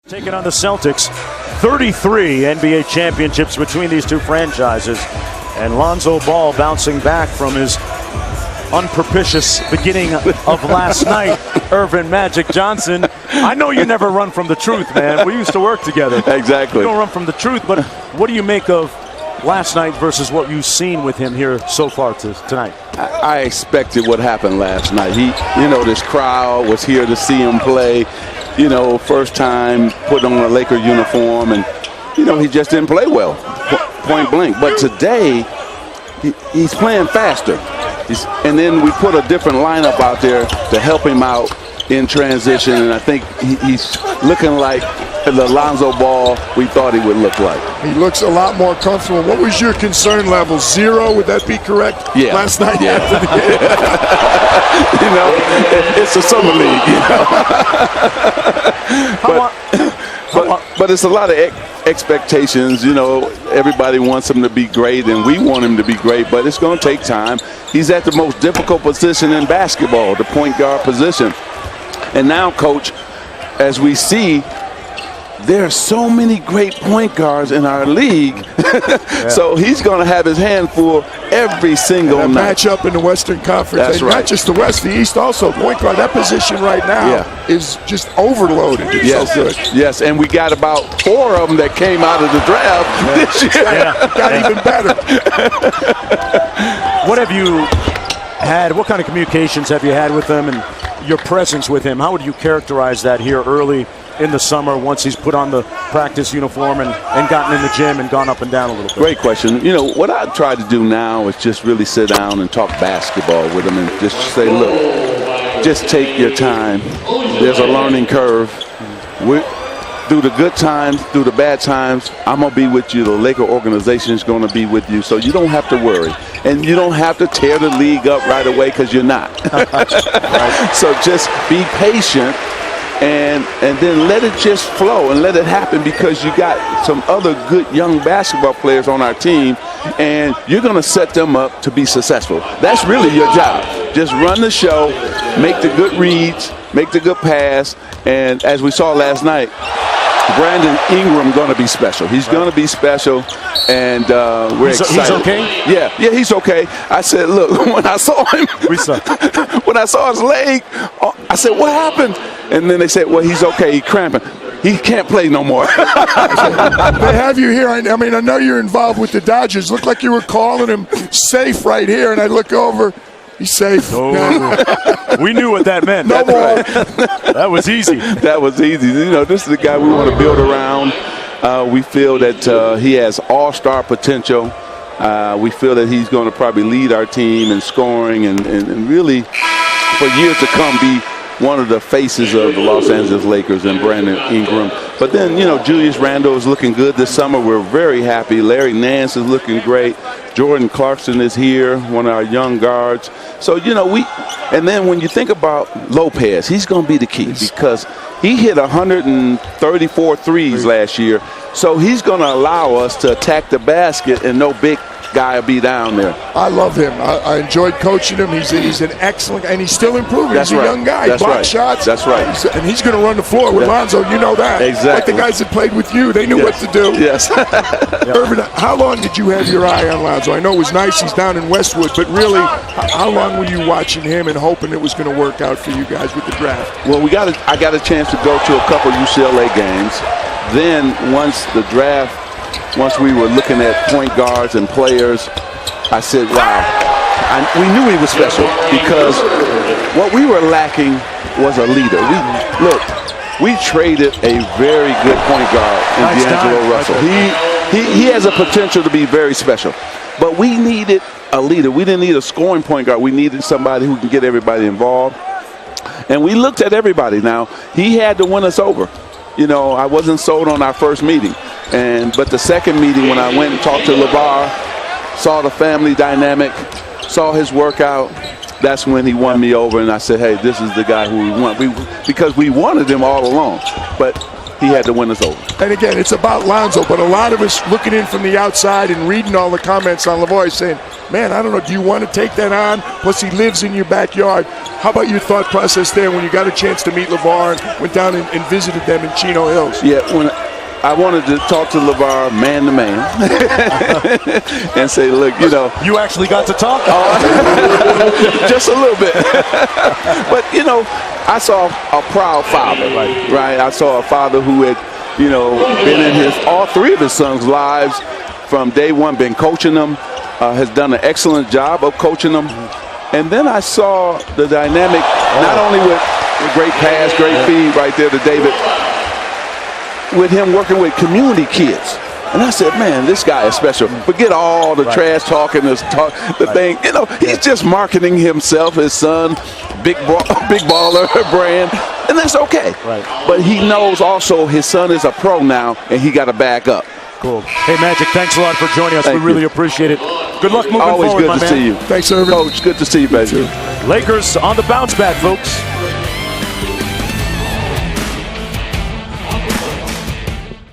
Taking on the Celtics, 33 NBA championships between these two franchises, and Lonzo Ball bouncing back from his unpropitious beginning of last night. Irvin Magic Johnson, I know you never run from the truth, man. We used to work together. Exactly. You don't run from the truth, but what do you make of last night versus what you've seen with him here so far tonight? I expected what happened last night. This crowd was here to see him play. First time putting on a Laker uniform, and, he just didn't play well, point blank. But today, he's playing faster. And then we put a different lineup out there to help him out in transition, and I think he's looking like the Lonzo Ball we thought he would look like. He looks a lot more comfortable. What was your concern level? 0, would that be correct? Yeah. Last night? Yeah. It's a summer league, But it's a lot of expectations. Everybody wants him to be great, and we want him to be great, but it's going to take time. He's at the most difficult position in basketball, the point guard position. And now, Coach, as we see, there are so many great point guards in our league. So he's going to have his hand full every single night. Matchup in the Western Conference. That's right. Not just the West, the East also. Point guard, that position right now is just overloaded. It's so good. Yes, and we got about 4 of them that came out of the draft this year. Got even better. What have you had? What kind of communications have you had with him and your presence with him? How would you characterize that here early in the summer once he's put on the practice uniform and gotten in the gym and gone up and down a little bit? Great question. What I try to do now is just really sit down and talk basketball with him and just say, look, just take your time. There's a learning curve. Through the good times, through the bad times, I'm going to be with you. The Laker organization is going to be with you. So you don't have to worry. And you don't have to tear the league up right away because you're not. So just be patient. And then let it just flow and let it happen, because you got some other good young basketball players on our team, and you're going to set them up to be successful. That's really your job. Just run the show, make the good reads, make the good pass, and as we saw last night, Brandon Ingram going to be special. He's going to be special, and we're excited. He's okay? Yeah, he's okay. I said, look, when I saw him, when I saw his leg, I said, what happened? And then they said, well, he's okay. He's cramping. He can't play no more. They have you here. I mean, I know you're involved with the Dodgers. Looked like you were calling him safe right here, and I look over. He's safe. No. We knew what that meant. No more. That was easy. That was easy. This is the guy we want to build around. We feel that he has all-star potential. We feel that he's going to probably lead our team in scoring and really, for years to come, be one of the faces of the Los Angeles Lakers, and Brandon Ingram. But then, Julius Randle is looking good this summer. We're very happy. Larry Nance is looking great. Jordan Clarkson is here, one of our young guards. So, and then when you think about Lopez, he's going to be the key, because he hit 134 threes last year. So he's going to allow us to attack the basket, and no big guy will be down there. I love him. I enjoyed coaching him. He's an excellent, and he's still improving. That's he's a right. young guy. That's Block right. shots. That's right. And he's going to run the floor with Lonzo. You know that. Exactly. Like the guys that played with you, they knew what to do. Yes. Irvin, how long did you have your eye on Lonzo? I know it was nice he's down in Westwood, but really, how long were you watching him and hoping it was going to work out for you guys with the draft? Well, I got a chance to go to a couple UCLA games. Then once we were looking at point guards and players, I said, wow. We knew he was special, because what we were lacking was a leader. We traded a very good point guard in D'Angelo Russell. He has a potential to be very special. But we needed a leader. We didn't need a scoring point guard. We needed somebody who can get everybody involved. And we looked at everybody. Now, he had to win us over. I wasn't sold on our first meeting. But the second meeting, when I went and talked to Lavar, saw the family dynamic, saw his workout, that's when he won me over, and I said, hey, this is the guy who we want. Because we wanted him all along. But he had to win us over. And again, it's about Lonzo, but a lot of us looking in from the outside and reading all the comments on Lavar saying, man, I don't know, do you want to take that on? Plus, he lives in your backyard. How about your thought process there when you got a chance to meet Lavar and went down and visited them in Chino Hills? Yeah, when I wanted to talk to Lavar man to man and say, look, you know. You actually got to talk? Just a little bit. But, you know, I saw a proud father, right? I saw a father who had, you know, been in all three of his sons' lives from day one, been coaching them, has done an excellent job of coaching them. And then I saw the dynamic, not only with a great pass, great feed right there to David, with him working with community kids. And I said, man, this guy is special. Forget all the trash talking, the thing. You know, he's just marketing himself, his son, big baller brand, and that's okay. Right. But he knows also his son is a pro now, and he got to back up. Cool. Hey, Magic, thanks a lot for joining us. Thank we really you. appreciate it. Good luck moving Always forward, good my to man. see you. Thanks, everybody. Coach, good to see you, baby. Lakers on the bounce back, folks.